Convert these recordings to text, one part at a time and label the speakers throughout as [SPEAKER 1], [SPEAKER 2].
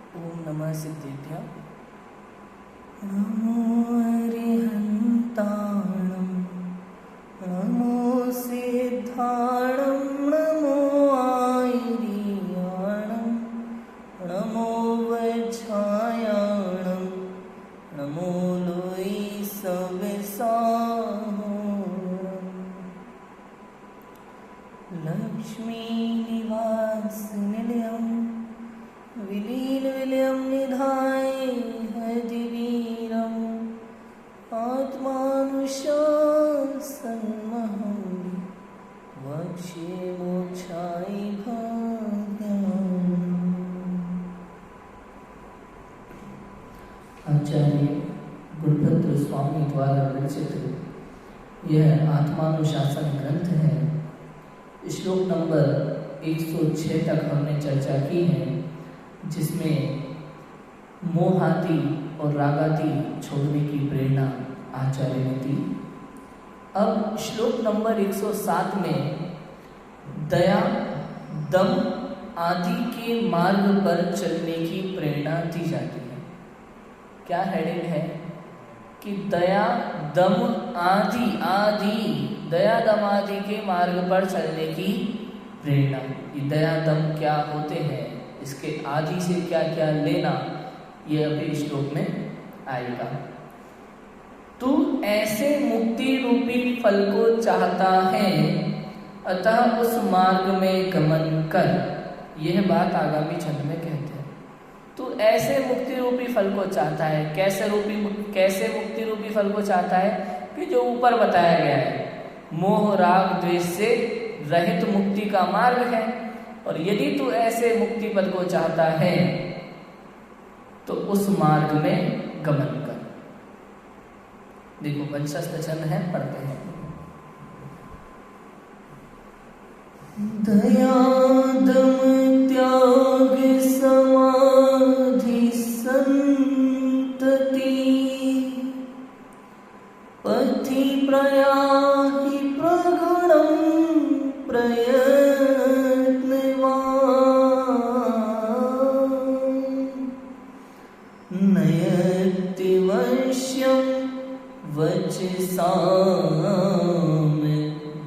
[SPEAKER 1] ओम नमः सिद्धेभ्यः। नमो अरिहन्ताणं नमो सिद्धाणं नमो आयर्याणं नमो वज्रायाणं नमो लोई सविसाहोरं लक्ष्मी निवास निलयं विलीन विलयं निधाय हदिवीरम् आत्मानुशासनमहं वक्ष्ये मोक्षाय भाग्यम्।
[SPEAKER 2] आचार्य गुरुभद्र स्वामी द्वारा विरचित यह आत्मानुशासन ग्रंथ है। श्लोक नंबर 106 तक हमने चर्चा की है, जिसमें मोहादि और रागादि छोड़ने की प्रेरणा आचार्य ने दी। अब श्लोक नंबर 107 में दया दम आदि के मार्ग पर चलने की प्रेरणा दी जाती है। क्या हेडिंग है कि दया दम आदि दया दम आदि के मार्ग पर चलने की प्रेरणा। ये दया दम क्या होते हैं, इसके आदि से क्या क्या लेना, ये अभी श्लोक में आएगा। तू ऐसे मुक्ति रूपी फल को चाहता है, अतः उस मार्ग में गमन कर। यह बात आगामी छंद में कहते हैं। तू ऐसे मुक्ति रूपी फल को चाहता है। कैसे मुक्ति रूपी फल को चाहता है कि जो ऊपर बताया गया है, मोह राग द्वेष से रहित मुक्ति का मार्ग है। और यदि तू ऐसे मुक्ति पद को चाहता है तो उस मार्ग में गमन कर। देखो वंशस्थ छंद है, पढ़ते हैं।
[SPEAKER 1] दया दम त्याग समाधि संतति पथि प्रयाहि प्रगुणं प्रयत्नवान् नयति वश्यं वचसां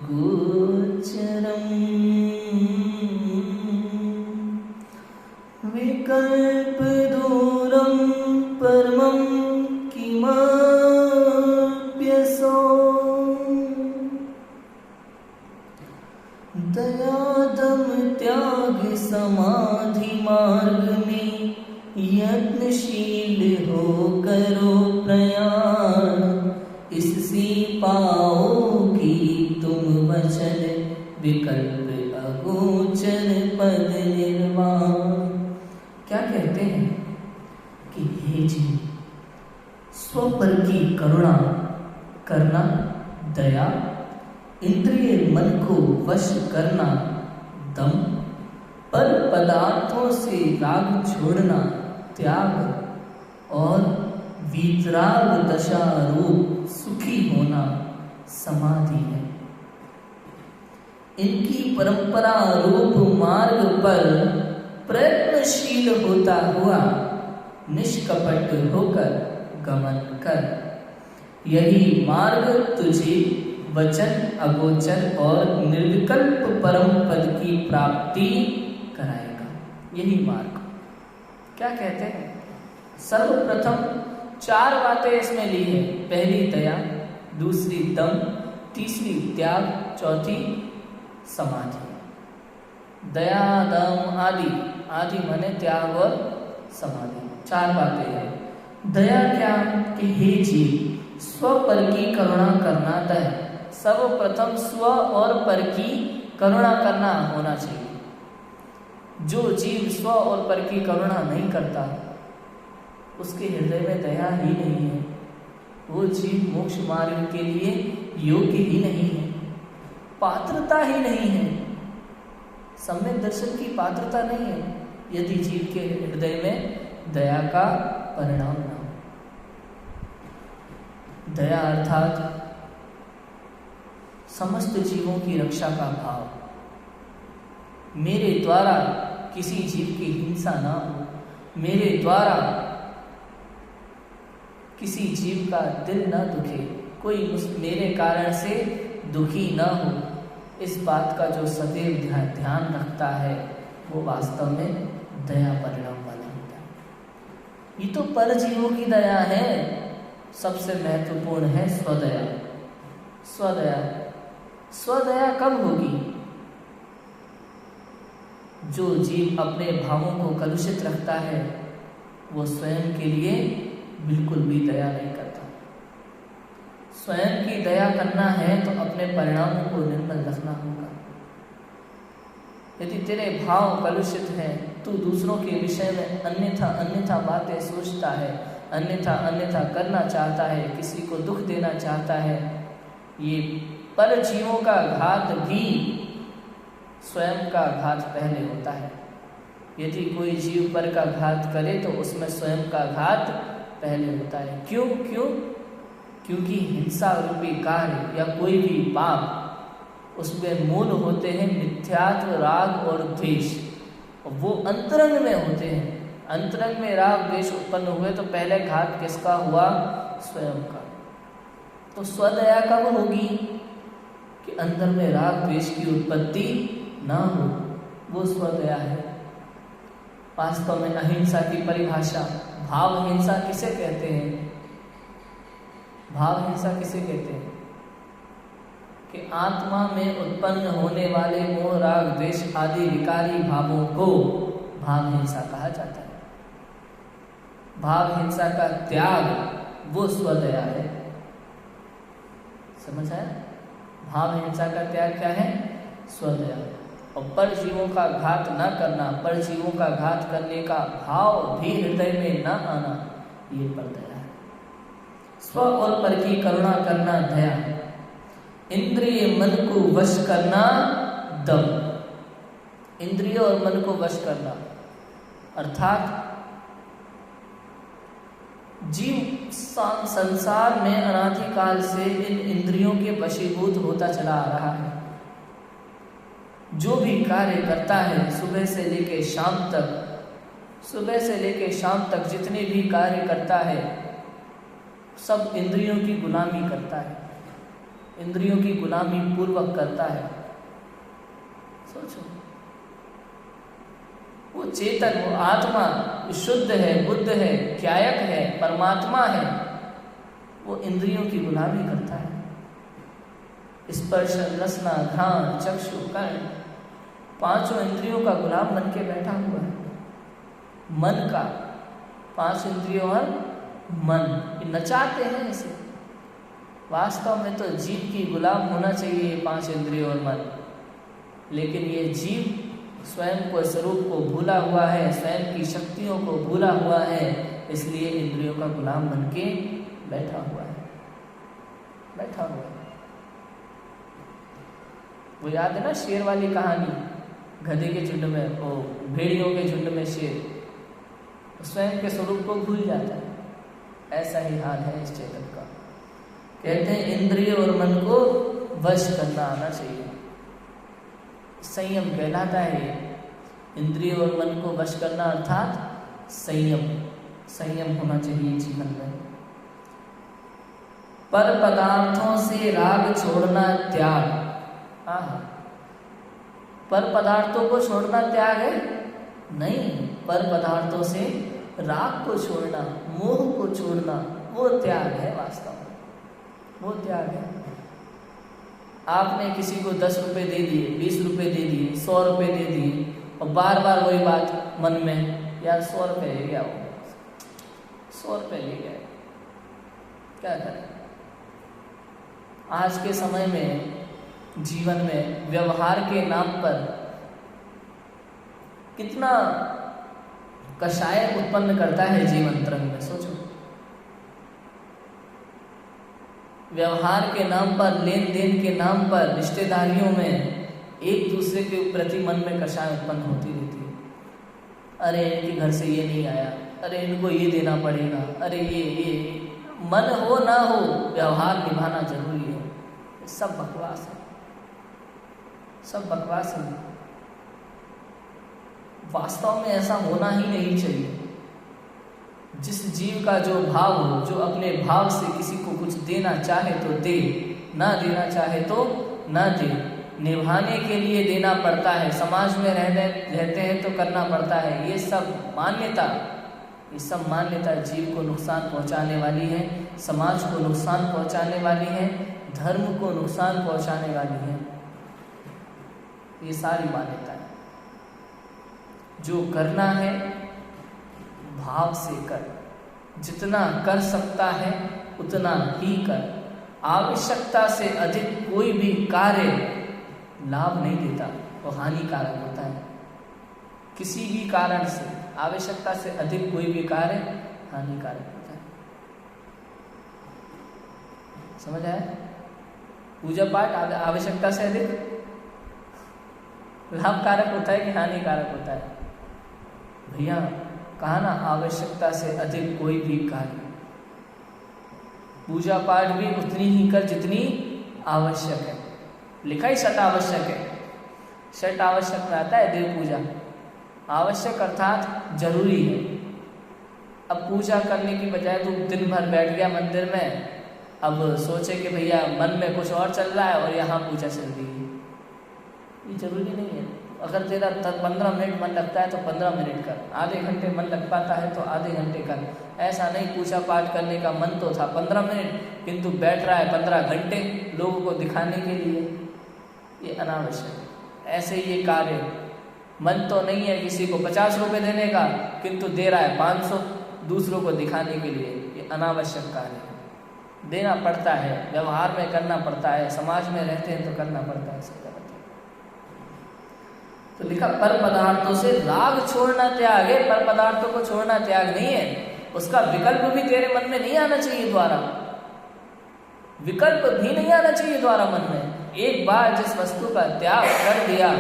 [SPEAKER 1] गोचरम् विकल्प दूरं परमं किमप्यसौ दया दम त्याग समाधि मार्ग में यत्नशील हो करो प्रयाण। इससे पाओगी तुम वचन विकल्प अगोचर पद निर्वाण। क्या कहते हैं कि हे जी, स्वपर की करुणा करना दया, इंद्रिय मन को वश करना दम, पर पदार्थों से राग छोड़ना त्याग, और वीतराग दशा रूप सुखी होना समाधि है। इनकी परंपरा रूप मार्ग पर प्रयत्नशील होता हुआ निष्कपट होकर गमन कर। यही मार्ग तुझे वचन अगोचर और निर्विकल्प परम पद की प्राप्ति कराएगा। यही मार्ग। क्या कहते हैं? सर्वप्रथम 4 बातें इसमें ली है। पहली दया, दूसरी दम, तीसरी त्याग, चौथी समाधि। दया दम आदि माने त्याग और समाधि। 4 बातें हैं। दया क्या कि हे जीव, स्व पर की करुणा करना दया। सर्वप्रथम स्व और पर की करुणा करना होना चाहिए। जो जीव स्व और पर की करुणा नहीं करता, उसके हृदय में दया ही नहीं है। वो जीव मोक्ष मार्ग के लिए योग्य ही नहीं है, पात्रता ही नहीं है, सम्यक दर्शन की पात्रता नहीं है, यदि जीव के हृदय में दया का परिणाम न हो। दया अर्थात समस्त जीवों की रक्षा का भाव। मेरे द्वारा किसी जीव की हिंसा ना हो, मेरे द्वारा किसी जीव का दिल न दुखे, कोई मेरे कारण से दुखी न हो, इस बात का जो सदैव ध्यान रखता है वो वास्तव में दया परिणाम वाला होता है। ये तो पर जीवों की दया है। सबसे महत्वपूर्ण है स्वदया। स्वदया, स्वदया कब होगी? जो जीव अपने भावों को कलुषित रखता है वो स्वयं के लिए बिल्कुल भी दया नहीं करता। स्वयं की दया करना है तो अपने परिणामों को निर्मल रखना होगा। यदि तेरे भाव कलुषित हैं, तू दूसरों के विषय में अन्यथा बातें सोचता है, अन्यथा करना चाहता है, किसी को दुख देना चाहता है, ये पर जीवों का घात भी स्वयं का घात पहले होता है। यदि कोई जीव पर का घात करे तो उसमें स्वयं का घात पहले होता है। क्यों? क्योंकि हिंसा रूपी कार्य या कोई भी पाप, उसमें मूल होते हैं मिथ्यात्व, राग और द्वेष, और वो अंतरंग में होते हैं। अंतरंग में राग द्वेष उत्पन्न हुए तो पहले घात किसका हुआ? स्वयं का। तो स्वदया कब होगी? कि अंदर में राग द्वेष की उत्पत्ति ना हो, वो स्वदया है। वास्तव में अहिंसा की परिभाषा, भाव हिंसा किसे कहते हैं? भाव हिंसा किसे कहते हैं? कि आत्मा में उत्पन्न होने वाले मोह, राग, द्वेष आदि विकारी भावों को भाव हिंसा कहा जाता है। भाव हिंसा का त्याग वो स्वदया है। समझ आया? भाव हिंसा का त्याग क्या है? स्वदया। और पर जीवों का घात न करना, पर जीवों का घात करने का भाव भी हृदय में न आना, ये पर दया है। स्व और पर की करुणा करना दया। इंद्रिय मन को वश करना दम। इंद्रिय और मन को वश करना अर्थात जीव संसार में अनादिकाल से इन इंद्रियों के वशीभूत होता चला आ रहा है। जो भी कार्य करता है सुबह से लेके शाम तक जितने भी कार्य करता है सब इंद्रियों की गुलामी करता है, इंद्रियों की गुलामी पूर्वक करता है। सोचो, वो चेतन, वो आत्मा शुद्ध है, बुद्ध है, क्यायक है, परमात्मा है, वो इंद्रियों की गुलामी करता है। स्पर्श, रसना, घ्राण, चक्षु, कर्ण, पांचों इंद्रियों का गुलाम बन के बैठा हुआ है। मन का, 5 इंद्रियों और मन, ये नचाते हैं इसे। वास्तव में तो जीव की गुलाम होना चाहिए 5 इंद्रियों और मन, लेकिन ये जीव स्वयं को, स्वरूप को भूला हुआ है, स्वयं की शक्तियों को भूला हुआ है, इसलिए इंद्रियों का गुलाम बन के बैठा हुआ है। वो याद है ना शेर वाली कहानी, गधे के झुंड में, वो भेड़ियों के झुंड में शेर स्वयं के स्वरूप को भूल जाता है। ऐसा ही हाल है इस चेतन का। कहते हैं इंद्रिय और मन को वश करना आना चाहिए। संयम कहलाता है ये। इंद्रिय और मन को वश करना अर्थात संयम होना चाहिए जीवन में। पर पदार्थों से राग छोड़ना त्याग। पर पदार्थों को छोड़ना त्याग है? नहीं, पर पदार्थों से राग को छोड़ना, मोह को छोड़ना, वो त्याग है। वास्तव में वो त्याग है। आपने किसी को 10 रुपए दे दिए, 20 रुपए दे दिए, 100 रुपए दे दिए, और बार बार वही बात मन में, यार 100 रुपए ले गया, 100 रुपए ले गया, क्या करें? आज के समय में जीवन में व्यवहार के नाम पर कितना कषाय उत्पन्न करता है जीवन तरंग में। सोचो, व्यवहार के नाम पर, लेन देन के नाम पर, रिश्तेदारियों में एक दूसरे के प्रति मन में कषाय उत्पन्न होती रहती है। अरे इनके घर से ये नहीं आया, अरे इनको ये देना पड़ेगा, अरे ये मन हो ना हो व्यवहार निभाना जरूरी है। सब बकवास है, सब बकवास है। वास्तव में ऐसा होना ही नहीं चाहिए। जिस जीव का जो भाव हो, जो अपने भाव से किसी को कुछ देना चाहे तो दे, ना देना चाहे तो ना दे। निभाने के लिए देना पड़ता है, समाज में रहते हैं तो करना पड़ता है। ये सब मान्यता जीव को नुकसान पहुंचाने वाली है, समाज को नुकसान पहुंचाने वाली है, धर्म को नुकसान पहुंचाने वाली है। ये सारी मान्यताएं, जो करना है भाव से कर, जितना कर सकता है उतना ही कर। आवश्यकता से अधिक कोई भी कार्य लाभ नहीं देता, वो हानिकारक होता है। किसी भी कारण से आवश्यकता से अधिक कोई भी कार्य हानिकारक होता है। समझ आया? पूजा पाठ आवश्यकता से अधिक लाभकारक होता है कि हानिकारक होता है? भैया कहा ना, आवश्यकता से अधिक कोई भी कार्य। पूजा पाठ भी उतनी ही कर जितनी आवश्यक है। लिखा ही षट आवश्यक है। षट आवश्यक में आता है देव पूजा, आवश्यक अर्थात जरूरी है। अब पूजा करने की बजाय तू दिन भर बैठ गया मंदिर में, अब सोचे कि भैया मन में कुछ और चल रहा है और यहाँ पूजा चल रही है, ये जरूरी नहीं है। अगर तेरा 15 मिनट मन लगता है तो 15 मिनट कर, आधे घंटे मन लग पाता है तो आधे घंटे कर। ऐसा नहीं पूजा पाठ करने का मन तो था 15 मिनट, किंतु बैठ रहा है 15 घंटे लोगों को दिखाने के लिए, ये अनावश्यक है। ऐसे ये कार्य, मन तो नहीं है किसी को 50 रुपये देने का, किंतु दे रहा है 500 दूसरों को दिखाने के लिए, ये अनावश्यक कार्य है। देना पड़ता है, व्यवहार में करना पड़ता है, समाज में रहते हैं तो करना पड़ता है। तो लिखा पर पदार्थों से राग छोड़ना त्याग है। पर पदार्थों को छोड़ना त्याग नहीं है, उसका विकल्प भी तेरे मन में नहीं आना चाहिए द्वारा, विकल्प भी नहीं आना चाहिए द्वारा मन में। एक बार जिस वस्तु का त्याग कर दिया,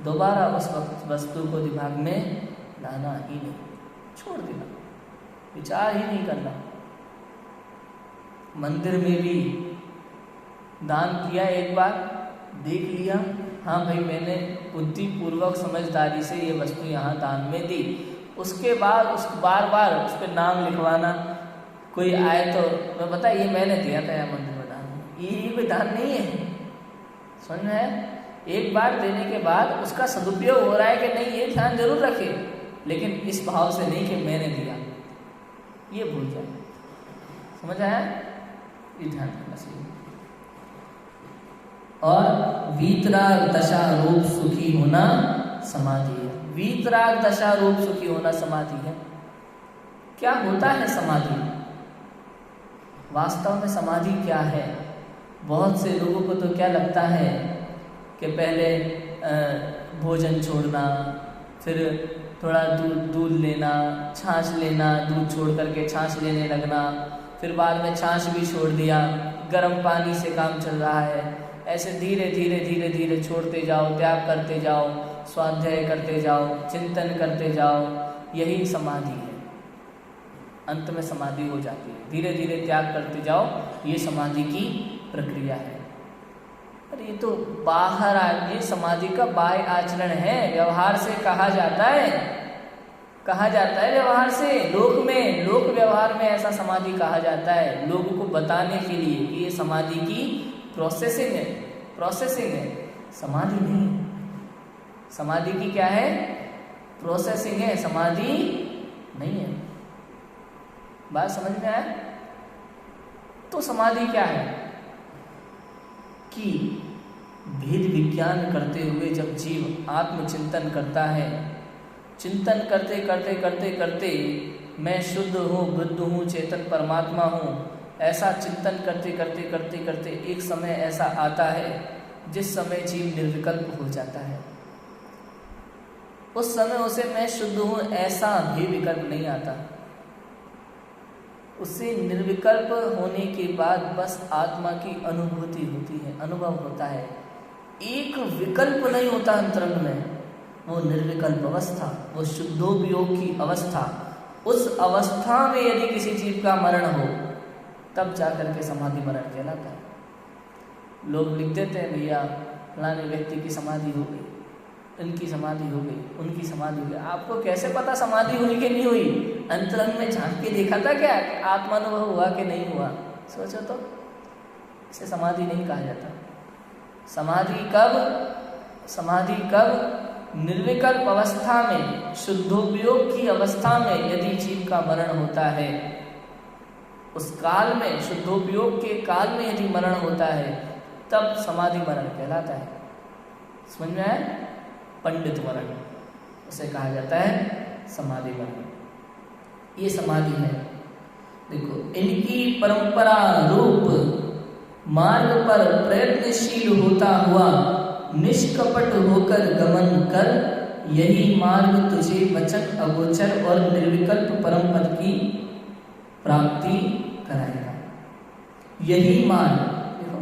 [SPEAKER 1] दोबारा उस वस्तु को दिमाग में लाना ही नहीं, छोड़ देना, विचार ही नहीं करना। मंदिर में भी दान किया, एक बार देख लिया, हाँ भाई मैंने बुद्धिपूर्वक समझदारी से ये वस्तु यहाँ दान में दी, उसके बाद बार बार उस पर नाम लिखवाना, कोई आए तो मैं बता ये मैंने दिया था यहाँ मंदिर में दान, ये कोई दान नहीं है। समझ में है? एक बार देने के बाद उसका सदुपयोग हो रहा है कि नहीं, ये ध्यान जरूर रखे, लेकिन इस भाव से नहीं कि मैंने दिया, ये भूल जाए। समझ आया? ये ध्यान रखना चाहिए। और वीतराग दशा रूप सुखी होना समाधि है। वीतराग दशा रूप सुखी होना समाधि है। क्या होता है समाधि? वास्तव में समाधि क्या है? बहुत से लोगों को तो क्या लगता है कि पहले भोजन छोड़ना, फिर थोड़ा दूध लेना, छाछ लेना, दूध छोड़ करके छाछ लेने लगना, फिर बाद में छाछ भी छोड़ दिया, गर्म पानी से काम चल रहा है। ऐसे धीरे धीरे धीरे धीरे छोड़ते जाओ, त्याग करते जाओ, स्वाध्याय करते जाओ, चिंतन करते जाओ, यही समाधि है। अंत में समाधि हो जाती है। धीरे धीरे त्याग करते जाओ, ये समाधि की प्रक्रिया है। अरे ये तो बाहर ये समाधि का बाह्य आचरण है, व्यवहार से कहा जाता है, व्यवहार से। लोक व्यवहार में ऐसा समाधि कहा जाता है, लोगों को बताने के लिए कि ये समाधि की प्रोसेसिंग है, समाधि नहीं है। समाधि की क्या है? प्रोसेसिंग है, समाधि नहीं है। बात समझ में आया? तो समाधि क्या है कि भेद विज्ञान करते हुए जब जीव आत्मचिंतन करता है, चिंतन करते करते करते करते मैं शुद्ध हूँ, बुद्ध हूँ, चेतन परमात्मा हूँ, ऐसा चिंतन करते करते करते करते एक समय ऐसा आता है जिस समय जीव निर्विकल्प हो जाता है। उस समय उसे मैं शुद्ध हूँ ऐसा भी विकल्प नहीं आता। उससे निर्विकल्प होने के बाद बस आत्मा की अनुभूति होती है, अनुभव होता है। एक विकल्प नहीं होता अंतरंग में, वो निर्विकल्प अवस्था, वो शुद्धोपयोग की अवस्था। उस अवस्था में यदि किसी जीव का मरण हो तब जाकर के समाधि मरण कहलाता है। लोग लिख देते हैं भैया फलाने व्यक्ति की समाधि हो गई, इनकी समाधि हो गई, उनकी समाधि हो गई। आपको कैसे पता समाधि हुई कि नहीं हुई? अंतरंग में झांक के देखा था क्या आत्मानुभव हुआ कि नहीं हुआ? सोचो तो, इसे समाधि नहीं कहा जाता। समाधि कब? निर्विकल्प अवस्था में, शुद्धोपयोग की अवस्था में यदि जीव का मरण होता है, उस काल में, शुद्धोपयोग के काल में यदि मरण होता है, तब समाधि मरण कहलाता है। समझ में आया? पंडित मरण उसे कहा जाता है समाधि मरण। ये समाधि है। देखो, इनकी परंपरा रूप मार्ग पर प्रयत्नशील होता हुआ निष्कपट होकर गमन कर, यही मार्ग तुझे वचन अगोचर और निर्विकल्प परम पद की प्राप्ति कराएगा। यही मार्ग, देखो,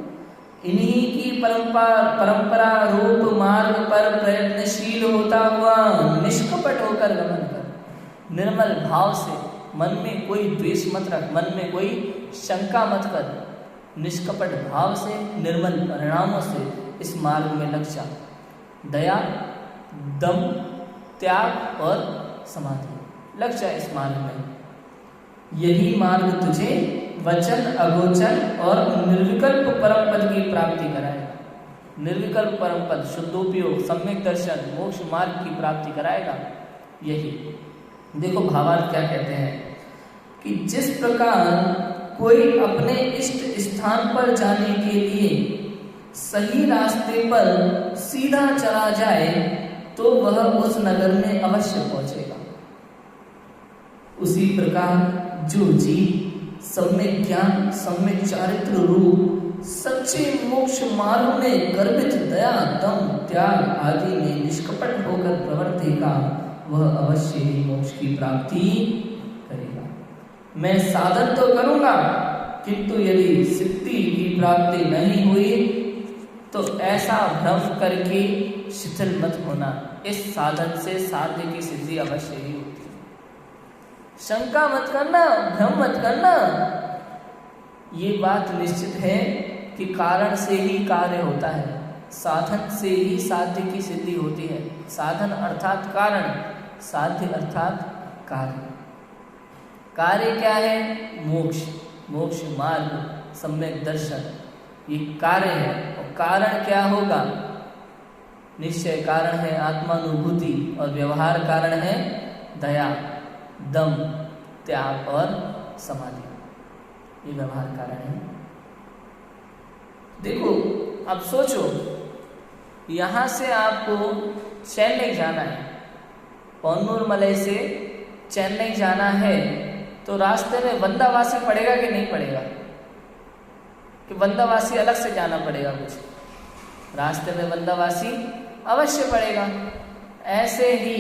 [SPEAKER 1] इन्हीं की परंपरा रूप मार्ग पर प्रयत्नशील होता हुआ निष्कपट होकर गमन कर, निर्मल भाव से, मन में कोई द्वेष मत रख, मन में कोई शंका मत कर, निष्कपट भाव से, निर्मल परिणामों से इस मार्ग में लग जा। दया, दम, त्याग और समाधि, लग जा इस मार्ग में। यही मार्ग तुझे वचन अगोचर और निर्विकल्प परम पद की प्राप्ति कराएगा। निर्विकल्प परम पद, शुद्धोपयोग, सम्यक दर्शन, मोक्ष मार्ग की प्राप्ति कराएगा। यही देखो भावार्थ क्या कहते हैं कि जिस प्रकार कोई अपने इष्ट स्थान पर जाने के लिए सही रास्ते पर सीधा चला जाए तो वह उस नगर में अवश्य पहुंचेगा, उसी प्रकार जो जीव सम्यक ज्ञान, सम्यक चारित्र रूप सच्चे मोक्ष मार्ग में गर्भित दया, दम, त्याग आदि में निष्कपट होकर प्रवर्तेगा, वह अवश्य ही मोक्ष की प्राप्ति करेगा। मैं साधन तो करूंगा, किंतु यदि सिद्धि की प्राप्ति नहीं हुई तो ऐसा भ्रम करके शिथिल मत होना। इस साधन से साध्य की सिद्धि अवश्य ही होती है। शंका मत करना, भ्रम मत करना। ये बात निश्चित है कि कारण से ही कार्य होता है, साधन से ही साध्य की सिद्धि होती है। साधन अर्थात कारण, साध्य अर्थात कार्य। कार्य क्या है? मोक्ष, मोक्ष मार्ग, सम्यक दर्शन, ये कार्य है। और कारण क्या होगा? निश्चय कारण है आत्मानुभूति, और व्यवहार कारण है दया, दम, त्याग और समाधि। ये व्यवहार कारण है। देखो, अब सोचो, यहां से आपको चेन्नई जाना है, पौन्नूर मलई से चेन्नई जाना है, तो रास्ते में वंदावासी पड़ेगा कि नहीं पड़ेगा? कि वंदावासी अलग से जाना पड़ेगा कुछ? रास्ते में वंदावासी अवश्य पड़ेगा। ऐसे ही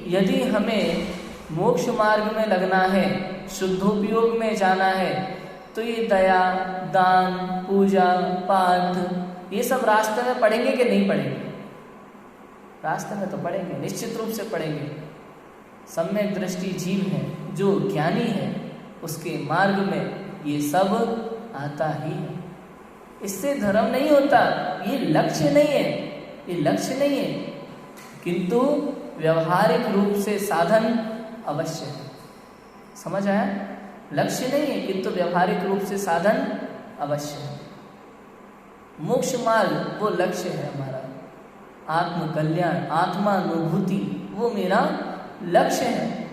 [SPEAKER 1] यदि हमें मोक्ष मार्ग में लगना है, शुद्धोपयोग में जाना है, तो ये दया, दान, पूजा, पाठ, ये सब रास्ते में पढ़ेंगे कि नहीं पढ़ेंगे? रास्ते में तो पढ़ेंगे, निश्चित रूप से पढ़ेंगे। सम्यक दृष्टि जीव है, जो ज्ञानी है, उसके मार्ग में ये सब आता ही है। इससे धर्म नहीं होता, ये लक्ष्य नहीं है, ये लक्ष्य नहीं है, किंतु व्यवहारिक रूप से साधन अवश्य है। समझ आया? लक्ष्य नहीं है, किंतु व्यवहारिक रूप से साधन अवश्य है। मोक्ष मार्ग वो लक्ष्य है हमारा, आत्म कल्याण, आत्मानुभूति वो मेरा लक्ष्य है।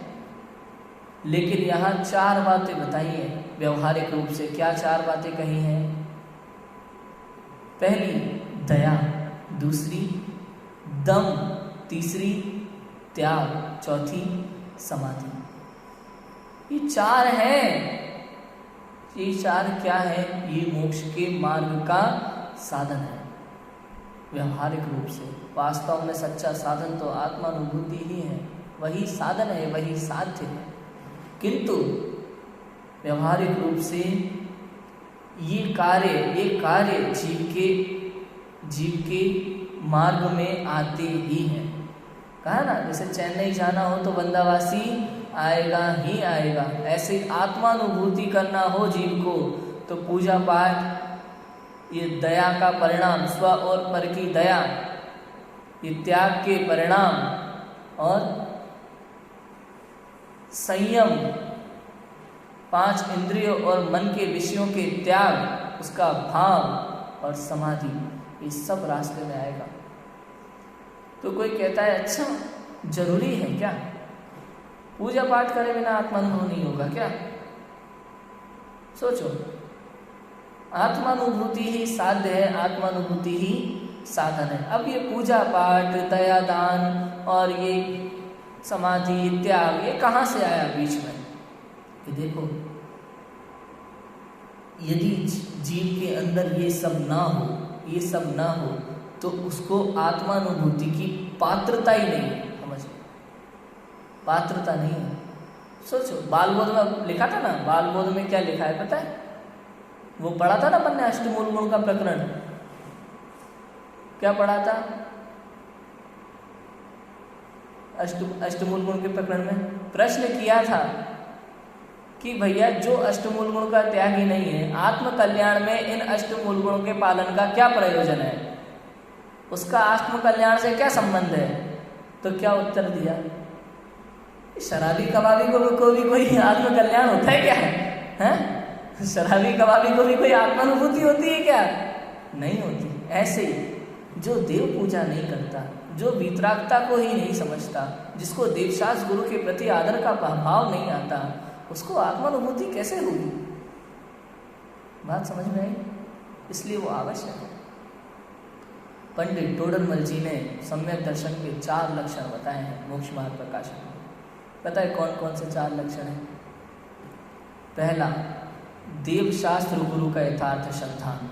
[SPEAKER 1] लेकिन यहाँ 4 बातें बताई हैं व्यवहारिक रूप से। क्या 4 बातें कही हैं? पहली दया, दूसरी दम, तीसरी त्याग, चौथी समाधि। ये 4 हैं। ये 4 क्या है? ये मोक्ष के मार्ग का साधन है व्यवहारिक रूप से। वास्तव में सच्चा साधन तो आत्मानुभूति ही है, वही साधन है, वही साध्य है। किंतु व्यवहारिक रूप से ये कार्य जीव के मार्ग में आते ही हैं। कहा ना, जैसे चेन्नई जाना हो तो वंदावासी आएगा ही आएगा। ऐसे आत्मानुभूति करना हो जीव को तो पूजा पाठ, ये दया का परिणाम, स्व और पर की दया, ये त्याग के परिणाम और संयम, 5 इंद्रियों और मन के विषयों के त्याग, उसका भाव और समाधि, ये सब रास्ते में आएगा। तो कोई कहता है अच्छा जरूरी है क्या, पूजा पाठ करे बिना आत्मानुभव नहीं होगा क्या? सोचो, आत्मानुभूति ही साध्य है, आत्मानुभूति ही साधन है। अब ये पूजा पाठ, दया दान और ये समाधि, त्याग, ये कहाँ से आया बीच में? ये देखो, यदि जीव के अंदर ये सब ना हो, ये सब ना हो तो उसको आत्मानुभूति की पात्रता ही नहीं है। समझो, पात्रता नहीं है। सोचो, बालबोध में लिखा था ना, बालबोध में क्या लिखा है पता है? वो पढ़ा था ना अपन ने, अष्टमूल गुण का प्रकरण। क्या पढ़ा था अष्टमूल गुण के प्रकरण में? प्रश्न किया था कि भैया जो अष्टमूल गुण का त्यागी नहीं है, आत्म कल्याण में इन अष्टमूल गुणों के पालन का क्या प्रयोजन है, उसका आत्म कल्याण से क्या संबंध है? तो क्या उत्तर दिया? शराबी कबाबी को भी कोई आत्म कल्याण होता है क्या? है शराबी कबाबी को भी कोई आत्मानुभूति होती है क्या? नहीं होती। ऐसे ही जो देव पूजा नहीं करता, जो वीतरागता को ही नहीं समझता, जिसको देवशास्त्र गुरु के प्रति आदर का भाव नहीं आता, उसको आत्मानुभूति कैसे होगी? बात समझ में आई? इसलिए वो आवश्यक है। पंडित टोडरमल जी ने सम्यक दर्शन के 4 लक्षण बताए हैं मोक्ष मार्ग प्रकाशन में। पता है कौन कौन से 4 लक्षण हैं? पहला, देवशास्त्र गुरु का यथार्थ श्रद्धान,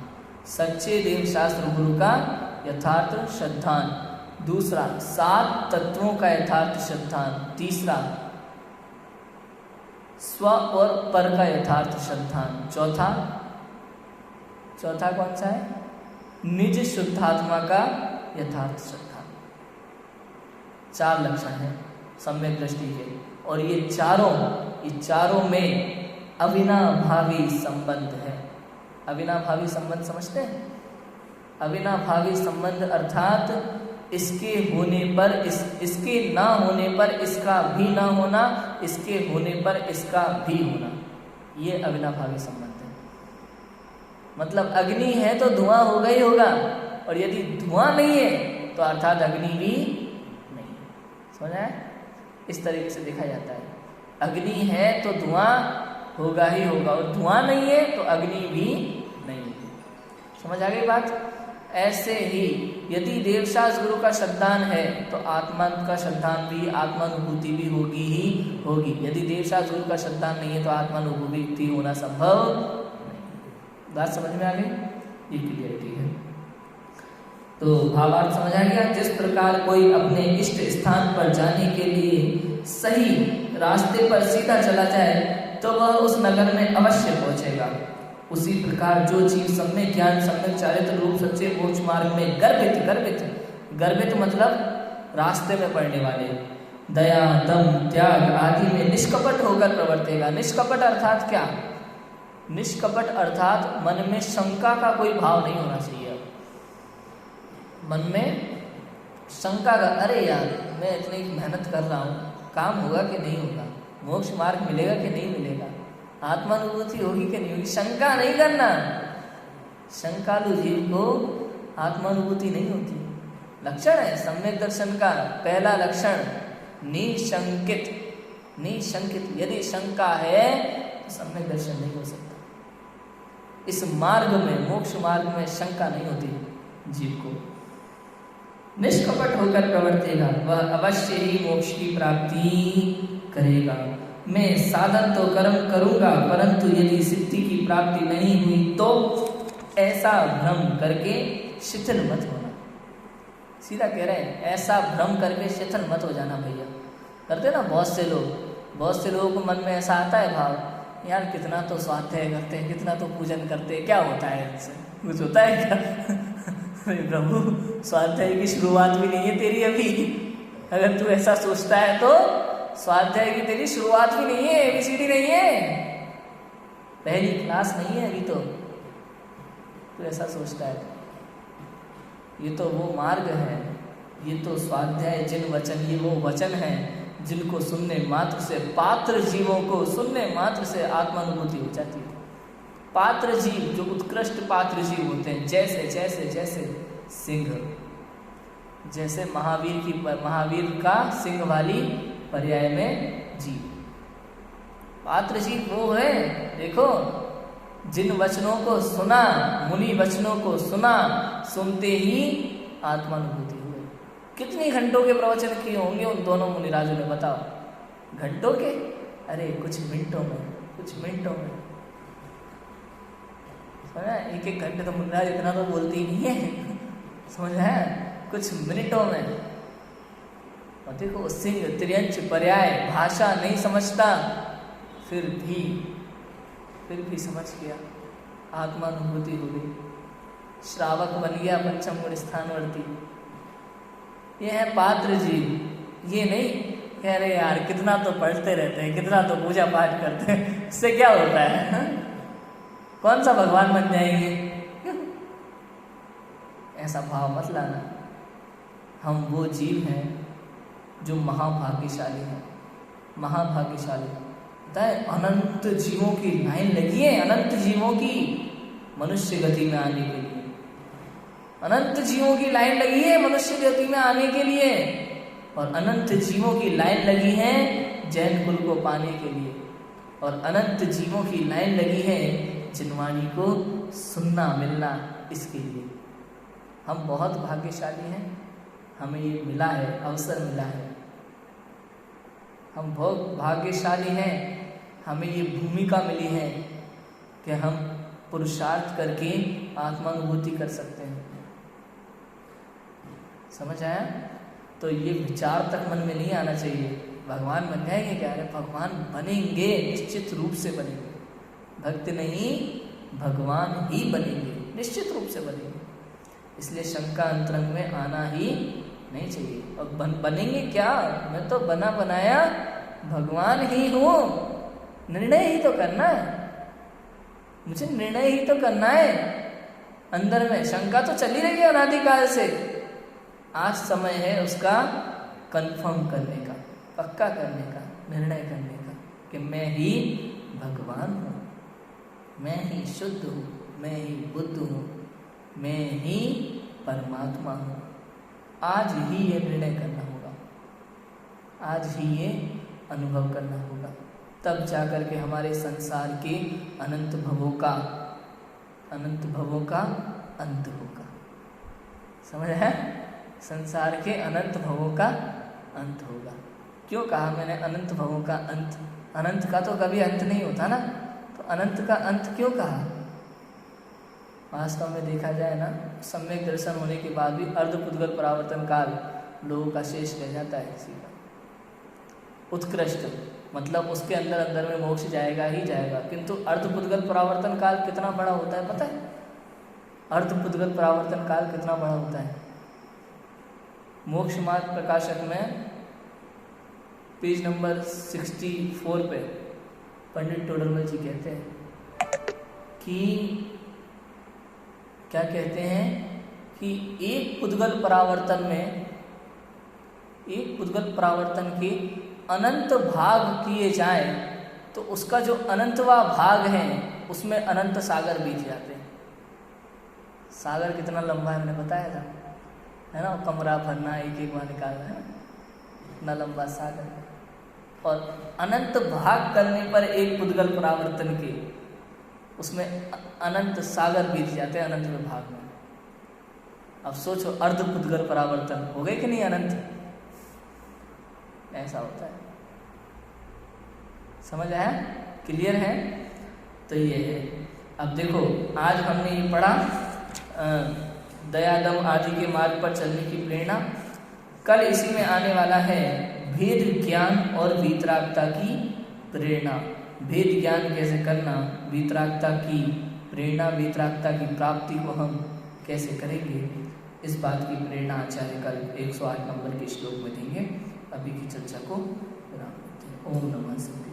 [SPEAKER 1] सच्चे देवशास्त्र गुरु का यथार्थ श्रद्धान। दूसरा, 7 तत्वों का यथार्थ श्रद्धान। तीसरा, स्व और पर का यथार्थ श्रद्धान। चौथा कौन सा है? निज शुद्धात्मा का यथार्थ श्रद्धान। 4 लक्षण है सम्यक दृष्टि के, और ये चारों में अविनाभावी संबंध है। अविनाभावी संबंध समझते हैं? अविनाभावी संबंध अर्थात इसके होने पर इसके ना होने पर इसका भी ना होना, इसके होने पर इसका भी होना, ये अविनाभावी संबंध है। मतलब अग्नि है तो धुआं होगा ही होगा, और यदि धुआं नहीं है तो अर्थात अग्नि भी नहीं। समझ आया? इस तरीके से देखा जाता है, अग्नि है तो धुआं होगा ही होगा, और धुआं नहीं है तो अग्नि भी नहीं होगी। समझ आ गई बात? ऐसे ही यदि देवशास्त्र गुरु का श्रद्धान है तो आत्मा का श्रद्धान भी, आत्मानुभूति भी होगी ही होगी। यदि देवशास्त्र गुरु का श्रद्धान नहीं है तो आत्मानुभूति होना संभव नहीं। बात समझ में आ गई? ये क्लियरिटी है। तो भावार्थ समझ आ गया? जिस प्रकार कोई अपने इष्ट स्थान पर जाने के लिए सही रास्ते पर सीधा चला जाए तो वह उस नगर में अवश्य पहुंचेगा, उसी प्रकार जो जीव सम्यक ज्ञान, सम्यक चारित्र रूप सच्चे मोक्ष मार्ग में गर्भित मतलब रास्ते में पड़ने वाले, दया, दम, त्याग आदि में निष्कपट होकर प्रवर्तेगा। निष्कपट अर्थात क्या? निष्कपट अर्थात मन में शंका का कोई भाव नहीं होना चाहिए। मन में शंका का, अरे यार मैं इतनी मेहनत कर रहा हूँ, काम होगा कि नहीं होगा, मोक्ष मार्ग मिलेगा कि नहीं मिलेगा, आत्मानुभूति होगी कि नहीं होगी, शंका नहीं करना। शंकालु जीव को आत्मानुभूति नहीं होती। लक्षण है सम्यक दर्शन का पहला लक्षण, निशंकित। यदि शंका है तो सम्यक दर्शन नहीं हो सकता। इस मार्ग में, मोक्ष मार्ग में शंका नहीं होती जीव को। निष्कपट होकर प्रवर्तेगा, वह अवश्य ही मोक्ष की प्राप्ति करेगा। मैं साधन तो कर्म करूंगा, परंतु यदि सिद्धि की प्राप्ति नहीं हुई तो ऐसा भ्रम करके शिथिल मत होना। सीधा कह रहे हैं, ऐसा भ्रम करके शिथिल मत हो जाना भैया। करते ना बहुत से लोगों को मन में ऐसा आता है भाव, यार कितना तो स्वाध्याय करते हैं, कितना तो पूजन करते हैं, क्या होता है इससे? कुछ होता है क्या? अरे प्रभु, स्वाध्याय की शुरुआत भी नहीं है तेरी अभी। अगर तू ऐसा सोचता है तो स्वाध्याय की तेरी शुरुआत भी नहीं है, एबीसीडी नहीं है, पहली क्लास नहीं है अभी तो। तू ऐसा सोचता है, ये तो वो मार्ग है ये तो स्वाध्याय जिन वचन, ये वो वचन हैं जिनको सुनने मात्र से पात्र जीवों को सुनने मात्र से आत्मानुभूति हो जाती है। पात्र जीव जो उत्कृष्ट पात्र जीव होते हैं, जैसे जैसे जैसे सिंह, जैसे महावीर का सिंह वाली पर्याय में जीव, पात्र जीव वो है। देखो, जिन वचनों को सुना, मुनि वचनों को सुना, सुनते ही आत्मानुभूति हुई। कितनी घंटों के प्रवचन किए होंगे उन दोनों मुनिराजों ने, बताओ। घंटों के? अरे कुछ मिनटों में, कुछ मिनटों में। समझा? एक एक घंटे तो मुनिराज इतना तो बोलते ही नहीं है, समझ है, कुछ मिनटों में। और देखो, सिंह त्रियंच पर्याय भाषा नहीं समझता, फिर भी समझ गया, आत्मानुभूति हो गई, श्रावक बन गया पंचम गुण स्थानवर्ती। ये है पात्र जीव। ये नहीं कह रहे यार कितना तो पढ़ते रहते हैं, कितना तो पूजा पाठ करते हैं, इससे क्या होता है, कौन सा भगवान बन जाएंगे। ऐसा भाव मत लाना। हम वो जीव हैं जो महाभाग्यशाली हैं, महाभाग्यशाली। पता है, अनंत जीवों की लाइन लगी है, अनंत जीवों की मनुष्य गति में आने के लिए, अनंत जीवों की लाइन लगी है मनुष्य गति में आने के लिए, और अनंत जीवों की लाइन लगी है जैन कुल को पाने के लिए, और अनंत जीवों की लाइन लगी है जिनवाणी को सुनना मिलना, इसके लिए। हम बहुत भाग्यशाली हैं, हमें ये मिला है, अवसर मिला है। हम बहुत भाग्यशाली हैं, हमें ये भूमिका मिली है कि हम पुरुषार्थ करके आत्मानुभूति कर सकते हैं। समझ आया? तो ये विचार तक मन में नहीं आना चाहिए भगवान बन जाएंगे क्या। अरे भगवान बनेंगे, निश्चित रूप से बनेंगे। भक्त नहीं, भगवान ही बनेंगे, निश्चित रूप से बनेंगे। इसलिए शंका अंतरंग में आना ही नहीं चाहिए। और बनेंगे क्या, मैं तो बना बनाया भगवान ही हूँ। निर्णय ही तो करना है, मुझे निर्णय ही तो करना है। अंदर में शंका तो चली रही है अनादिकाल से, आज समय है उसका कंफर्म करने का, पक्का करने का, निर्णय करने का कि मैं ही भगवान हूँ, मैं ही शुद्ध हूँ, मैं ही बुद्ध हूँ, मैं ही परमात्मा हूँ। आज ही ये निर्णय करना होगा, आज ही ये अनुभव करना होगा, तब जाकर के हमारे संसार के अनंत भवों का अंत होगा। समझ है? संसार के अनंत भवों का अंत होगा। क्यों कहा मैंने अनंत भवों का अंत? अनंत का तो कभी अंत नहीं होता ना, तो अनंत का अंत क्यों कहा? वास्तव में देखा जाए ना, सम्यक दर्शन होने के बाद भी अर्धपुद्गल परावर्तन काल लोगों का शेष रह जाता है किसी का। उत्कृष्ट मतलब उसके अंदर में मोक्ष जाएगा ही जाएगा, किंतु अर्धपुद्गल परावर्तन काल कितना बड़ा होता है पता है? अर्धपुद्गल परावर्तन काल कितना बड़ा होता है? मोक्ष मार्ग प्रकाशक में पेज नंबर 64 पे पंडित टोडरमल जी कहते हैं कि क्या कहते हैं कि एक पुद्गल परावर्तन के अनंत भाग किए जाए तो उसका जो अनंतवा भाग है उसमें अनंत सागर बीत जाते हैं। सागर कितना लंबा है हमने बताया था, है ना? कमरा भरना एक एक बार निकालना है, इतना लंबा सागर। और अनंत भाग करने पर एक पुद्गल परावर्तन के उसमें अनंत सागर बीत जाते हैं अनंत में भाग में। अब सोचो अर्ध पुद्गल परावर्तन हो गए कि नहीं अनंत? ऐसा होता है। समझ आया? क्लियर है? तो ये है। अब देखो, आज हमने ये पढ़ा दयादम आदि के मार्ग पर चलने की प्रेरणा। कल इसी में आने वाला है भेद ज्ञान और वीतरागता की प्रेरणा। भेद ज्ञान कैसे करना, वीतरागता की प्रेरणा, वीतरागता की प्राप्ति को हम कैसे करेंगे, इस बात की प्रेरणा आचार्य कल 108 नंबर के श्लोक में देंगे। अभी की चर्चा को विराम देते हैं। ओम नमः शिवाय।